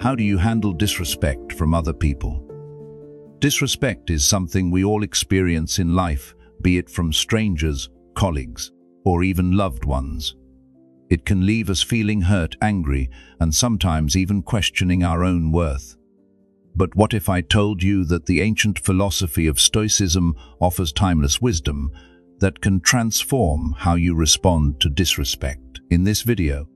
How do you handle disrespect from other people? Disrespect is something we all experience in life, be it from strangers, colleagues, or even loved ones. It can leave us feeling hurt, angry, and sometimes even questioning our own worth. But what if I told you that the ancient philosophy of Stoicism offers timeless wisdom that can transform how you respond to disrespect? In this video,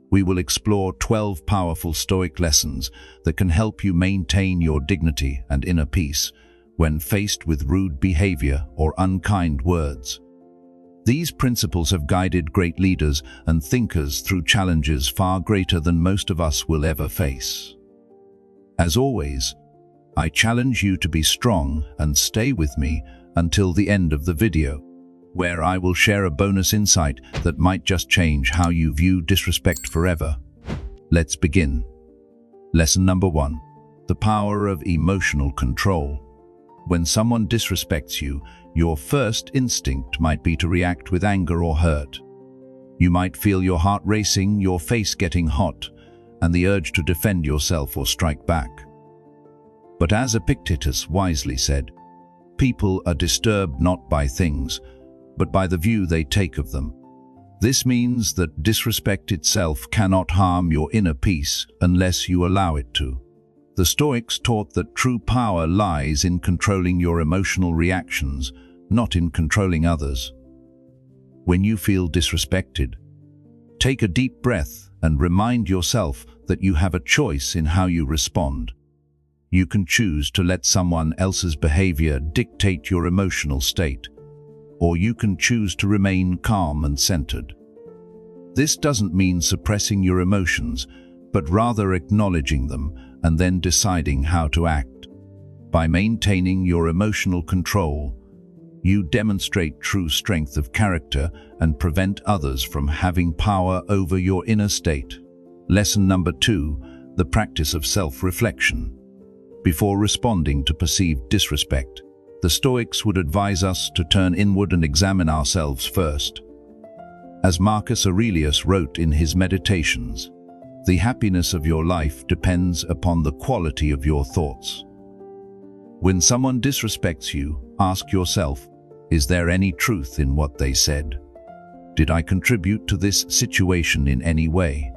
we will explore 12 powerful Stoic lessons that can help you maintain your dignity and inner peace when faced with rude behavior or unkind words. These principles have guided great leaders and thinkers through challenges far greater than most of us will ever face. As always, I challenge you to be strong and stay with me until the end of the video, where I will share a bonus insight that might just change how you view disrespect forever. Let's begin. Lesson number 1. The power of emotional control. When someone disrespects you, your first instinct might be to react with anger or hurt. You might feel your heart racing, your face getting hot, and the urge to defend yourself or strike back. But as Epictetus wisely said, people are disturbed not by things, but by the view they take of them. This means that disrespect itself cannot harm your inner peace unless you allow it to. The Stoics taught that true power lies in controlling your emotional reactions, not in controlling others. When you feel disrespected, take a deep breath and remind yourself that you have a choice in how you respond. You can choose to let someone else's behavior dictate your emotional state, or you can choose to remain calm and centered. This doesn't mean suppressing your emotions, but rather acknowledging them and then deciding how to act. By maintaining your emotional control, you demonstrate true strength of character and prevent others from having power over your inner state. Lesson number 2, the practice of self-reflection. Before responding to perceived disrespect, the Stoics would advise us to turn inward and examine ourselves first. As Marcus Aurelius wrote in his Meditations, the happiness of your life depends upon the quality of your thoughts. When someone disrespects you, ask yourself, is there any truth in what they said? Did I contribute to this situation in any way?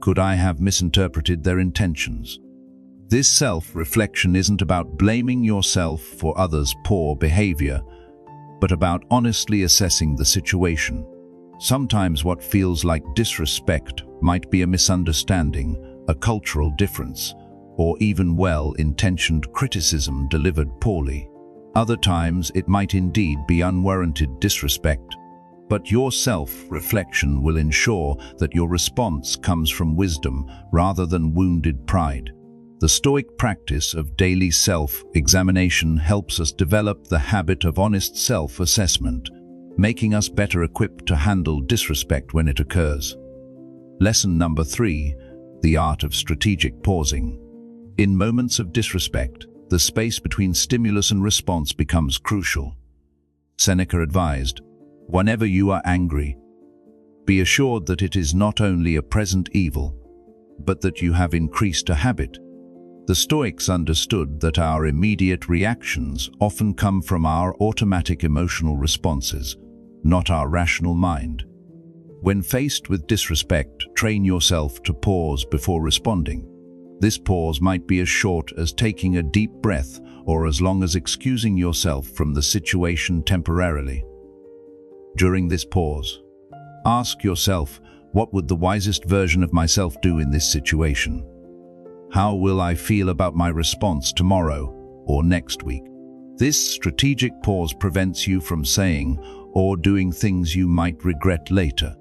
Could I have misinterpreted their intentions? This self-reflection isn't about blaming yourself for others' poor behavior, but about honestly assessing the situation. Sometimes what feels like disrespect might be a misunderstanding, a cultural difference, or even well-intentioned criticism delivered poorly. Other times it might indeed be unwarranted disrespect, but your self-reflection will ensure that your response comes from wisdom rather than wounded pride. The Stoic practice of daily self-examination helps us develop the habit of honest self-assessment, making us better equipped to handle disrespect when it occurs. Lesson number 3, the art of strategic pausing. In moments of disrespect, the space between stimulus and response becomes crucial. Seneca advised, whenever you are angry, be assured that it is not only a present evil, but that you have increased a habit. The Stoics understood that our immediate reactions often come from our automatic emotional responses, not our rational mind. When faced with disrespect, train yourself to pause before responding. This pause might be as short as taking a deep breath or as long as excusing yourself from the situation temporarily. During this pause, ask yourself, what would the wisest version of myself do in this situation? How will I feel about my response tomorrow or next week? This strategic pause prevents you from saying or doing things you might regret later.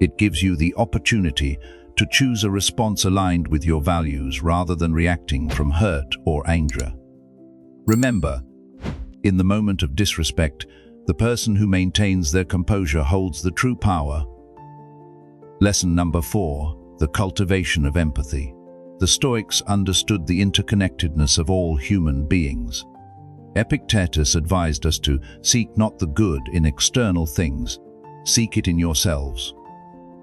It gives you the opportunity to choose a response aligned with your values rather than reacting from hurt or anger. Remember, in the moment of disrespect, the person who maintains their composure holds the true power. Lesson number 4, the cultivation of empathy. The Stoics understood the interconnectedness of all human beings. Epictetus advised us to seek not the good in external things, seek it in yourselves.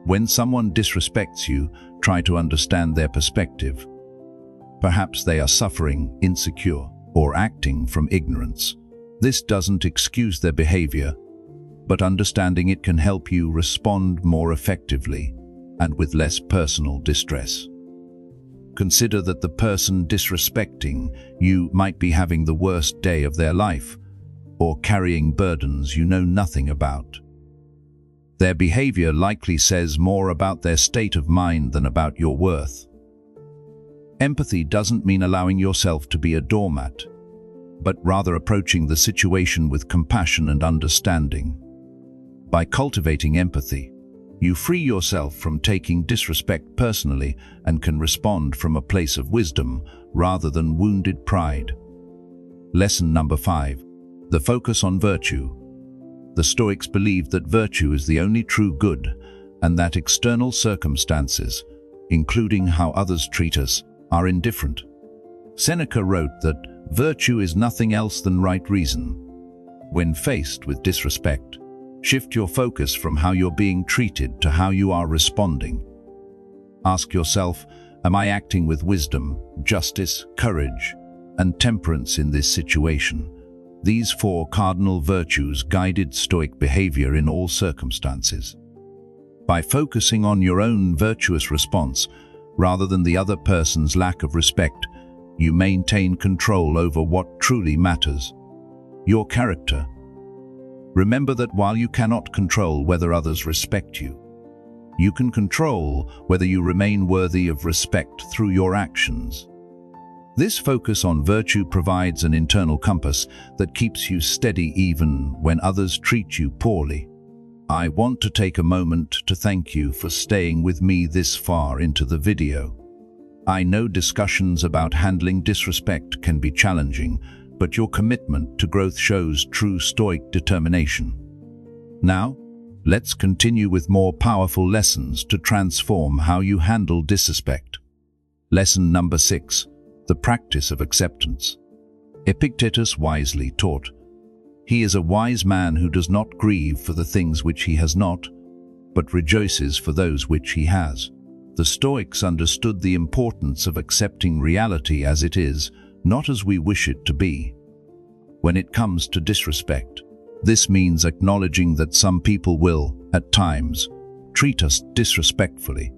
When someone disrespects you, try to understand their perspective. Perhaps they are suffering, insecure, or acting from ignorance. This doesn't excuse their behavior, but understanding it can help you respond more effectively and with less personal distress. Consider that the person disrespecting you might be having the worst day of their life or carrying burdens you know nothing about. Their behavior likely says more about their state of mind than about your worth. Empathy doesn't mean allowing yourself to be a doormat, but rather approaching the situation with compassion and understanding. By cultivating empathy, you free yourself from taking disrespect personally and can respond from a place of wisdom rather than wounded pride. Lesson number 5. The focus on virtue. The Stoics believed that virtue is the only true good and that external circumstances, including how others treat us, are indifferent. Seneca wrote that virtue is nothing else than right reason. When faced with disrespect, shift your focus from how you're being treated to how you are responding. Ask yourself, am I acting with wisdom, justice, courage, and temperance in this situation? These 4 cardinal virtues guided Stoic behavior in all circumstances. By focusing on your own virtuous response, rather than the other person's lack of respect, you maintain control over what truly matters: your character. Remember that while you cannot control whether others respect you, you can control whether you remain worthy of respect through your actions. This focus on virtue provides an internal compass that keeps you steady even when others treat you poorly. I want to take a moment to thank you for staying with me this far into the video. I know discussions about handling disrespect can be challenging, but your commitment to growth shows true Stoic determination. Now, let's continue with more powerful lessons to transform how you handle disrespect. Lesson number 6. The practice of acceptance. Epictetus wisely taught, "He is a wise man who does not grieve for the things which he has not, but rejoices for those which he has." The Stoics understood the importance of accepting reality as it is, not as we wish it to be. When it comes to disrespect, this means acknowledging that some people will, at times, treat us disrespectfully.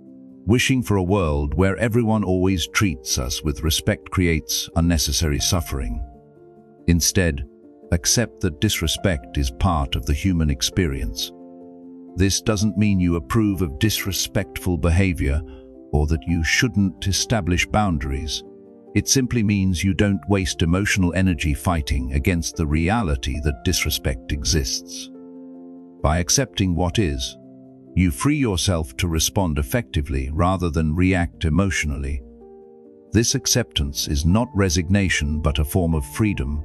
Wishing for a world where everyone always treats us with respect creates unnecessary suffering. Instead, accept that disrespect is part of the human experience. This doesn't mean you approve of disrespectful behavior or that you shouldn't establish boundaries. It simply means you don't waste emotional energy fighting against the reality that disrespect exists. By accepting what is, you free yourself to respond effectively rather than react emotionally. This acceptance is not resignation but a form of freedom,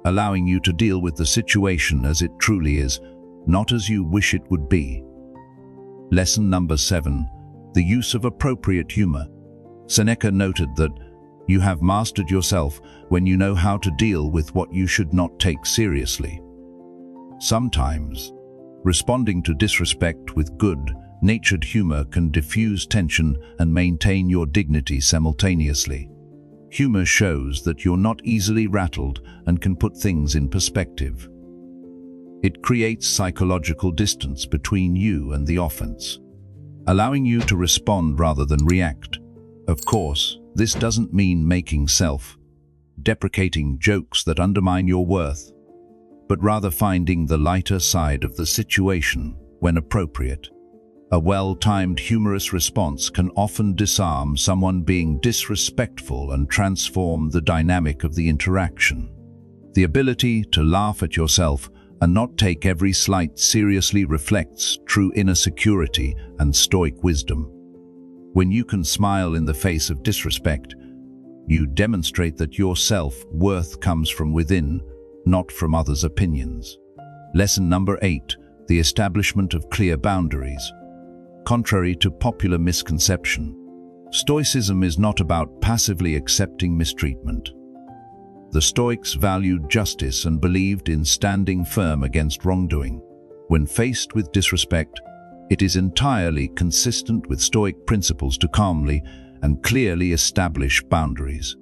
allowing you to deal with the situation as it truly is, not as you wish it would be. Lesson number 7. The use of appropriate humor. Seneca noted that you have mastered yourself when you know how to deal with what you should not take seriously. Sometimes, responding to disrespect with good-natured humor can diffuse tension and maintain your dignity simultaneously. Humor shows that you're not easily rattled and can put things in perspective. It creates psychological distance between you and the offense, allowing you to respond rather than react. Of course, this doesn't mean making self-deprecating jokes that undermine your worth, but rather finding the lighter side of the situation when appropriate. A well-timed humorous response can often disarm someone being disrespectful and transform the dynamic of the interaction. The ability to laugh at yourself and not take every slight seriously reflects true inner security and Stoic wisdom. When you can smile in the face of disrespect, you demonstrate that your self-worth comes from within, not from others' opinions. Lesson number 8. The establishment of clear boundaries. Contrary to popular misconception, Stoicism is not about passively accepting mistreatment. The Stoics valued justice and believed in standing firm against wrongdoing. When faced with disrespect, it is entirely consistent with Stoic principles to calmly and clearly establish boundaries.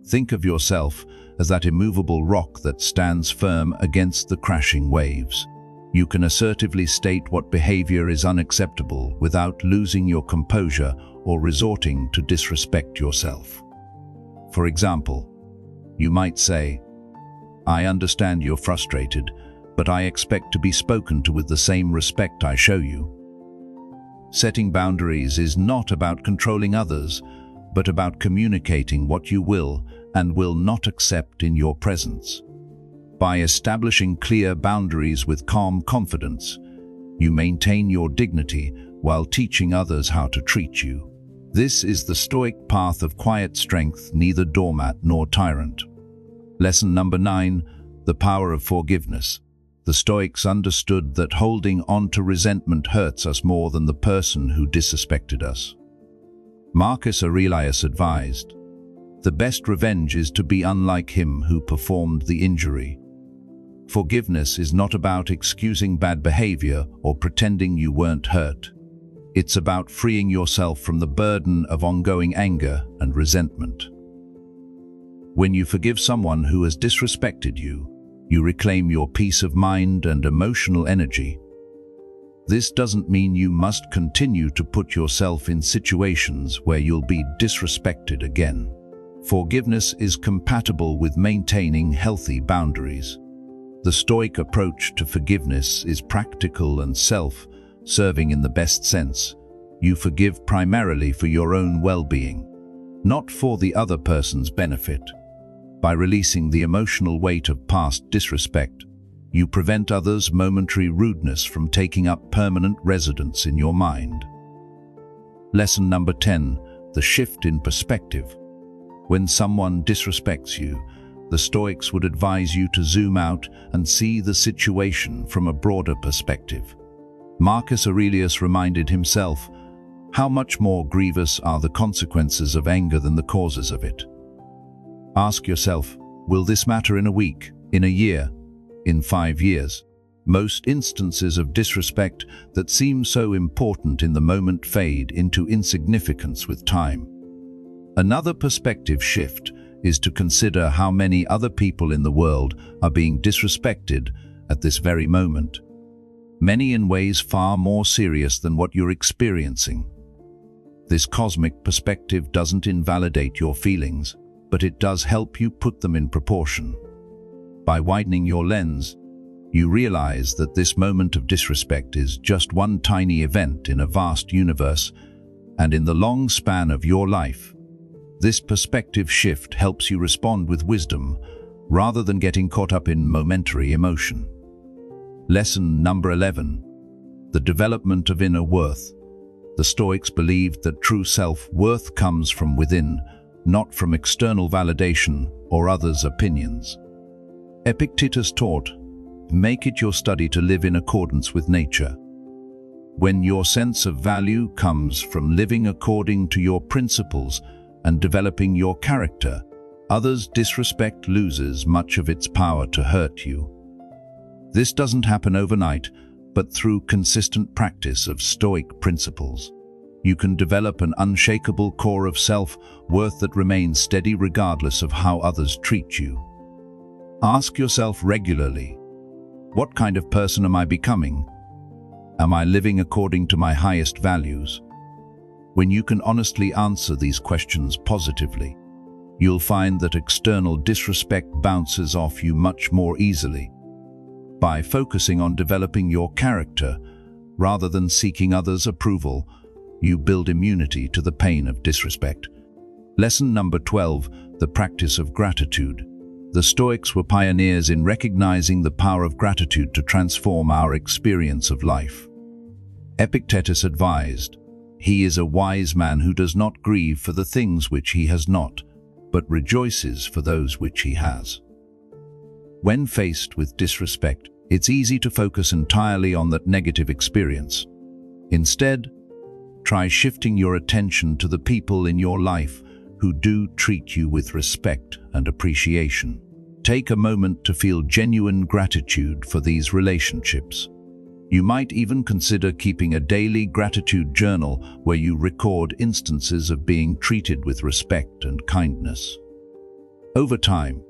Think of yourself as that immovable rock that stands firm against the crashing waves. You can assertively state what behavior is unacceptable without losing your composure or resorting to disrespect yourself. For example, you might say, "I understand you're frustrated, but I expect to be spoken to with the same respect I show you." Setting boundaries is not about controlling others, but about communicating what you will and will not accept in your presence. By establishing clear boundaries with calm confidence, you maintain your dignity while teaching others how to treat you. This is the Stoic path of quiet strength, neither doormat nor tyrant. Lesson number 9, the power of forgiveness. The Stoics understood that holding on to resentment hurts us more than the person who disrespected us. Marcus Aurelius advised, "The best revenge is to be unlike him who performed the injury." Forgiveness is not about excusing bad behavior or pretending you weren't hurt. It's about freeing yourself from the burden of ongoing anger and resentment. When you forgive someone who has disrespected you, you reclaim your peace of mind and emotional energy. This doesn't mean you must continue to put yourself in situations where you'll be disrespected again. Forgiveness is compatible with maintaining healthy boundaries. The Stoic approach to forgiveness is practical and self-serving in the best sense. You forgive primarily for your own well-being, not for the other person's benefit. By releasing the emotional weight of past disrespect, you prevent others' momentary rudeness from taking up permanent residence in your mind. Lesson number 10, the shift in perspective. When someone disrespects you, the Stoics would advise you to zoom out and see the situation from a broader perspective. Marcus Aurelius reminded himself, "How much more grievous are the consequences of anger than the causes of it?" Ask yourself, will this matter in a week, in a year, in 5 years? Most instances of disrespect that seem so important in the moment fade into insignificance with time. Another perspective shift is to consider how many other people in the world are being disrespected at this very moment. Many in ways far more serious than what you're experiencing. This cosmic perspective doesn't invalidate your feelings, but it does help you put them in proportion. By widening your lens, you realize that this moment of disrespect is just one tiny event in a vast universe, and in the long span of your life. This perspective shift helps you respond with wisdom, rather than getting caught up in momentary emotion. Lesson number 11, the development of inner worth. The Stoics believed that true self-worth comes from within, not from external validation or others' opinions. Epictetus taught, "Make it your study to live in accordance with nature." When your sense of value comes from living according to your principles and developing your character, others' disrespect loses much of its power to hurt you. This doesn't happen overnight, but through consistent practice of Stoic principles. You can develop an unshakable core of self-worth that remains steady regardless of how others treat you. Ask yourself regularly, what kind of person am I becoming? Am I living according to my highest values? When you can honestly answer these questions positively, you'll find that external disrespect bounces off you much more easily. By focusing on developing your character, rather than seeking others' approval, you build immunity to the pain of disrespect. Lesson number 12, the practice of gratitude. The Stoics were pioneers in recognizing the power of gratitude to transform our experience of life. Epictetus advised, "He is a wise man who does not grieve for the things which he has not, but rejoices for those which he has." When faced with disrespect, it's easy to focus entirely on that negative experience. Instead, try shifting your attention to the people in your life who do treat you with respect and appreciation. Take a moment to feel genuine gratitude for these relationships. You might even consider keeping a daily gratitude journal where you record instances of being treated with respect and kindness. Over time,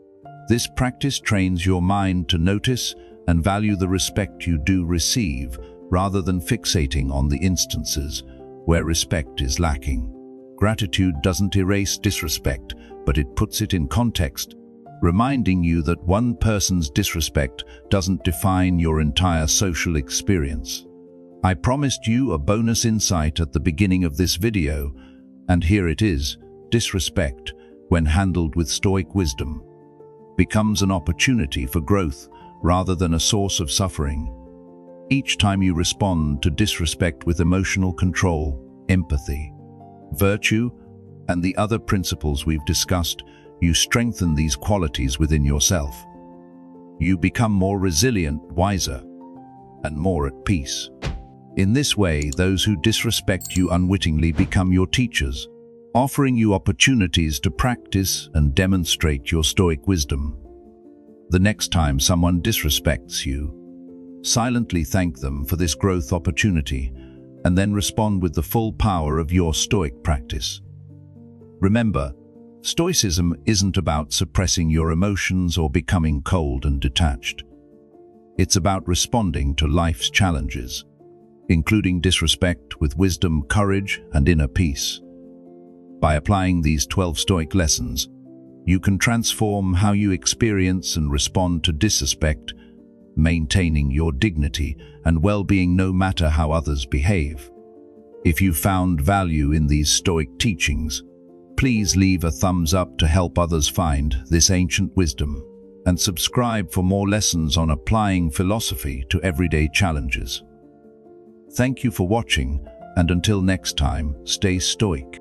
this practice trains your mind to notice and value the respect you do receive, rather than fixating on the instances where respect is lacking. Gratitude doesn't erase disrespect, but it puts it in context, reminding you that one person's disrespect doesn't define your entire social experience. I promised you a bonus insight at the beginning of this video, and here it is. Disrespect, when handled with stoic wisdom, becomes an opportunity for growth rather than a source of suffering. Each time you respond to disrespect with emotional control, empathy, virtue, and the other principles we've discussed, you strengthen these qualities within yourself. You become more resilient, wiser, and more at peace. In this way, those who disrespect you unwittingly become your teachers, offering you opportunities to practice and demonstrate your stoic wisdom. The next time someone disrespects you, silently thank them for this growth opportunity, and then respond with the full power of your stoic practice. Remember, Stoicism isn't about suppressing your emotions or becoming cold and detached. It's about responding to life's challenges, including disrespect, with wisdom, courage, and inner peace. By applying these 12 Stoic lessons, you can transform how you experience and respond to disrespect, maintaining your dignity and well-being no matter how others behave. If you found value in these Stoic teachings, please leave a thumbs up to help others find this ancient wisdom, and subscribe for more lessons on applying philosophy to everyday challenges. Thank you for watching, and until next time, stay stoic.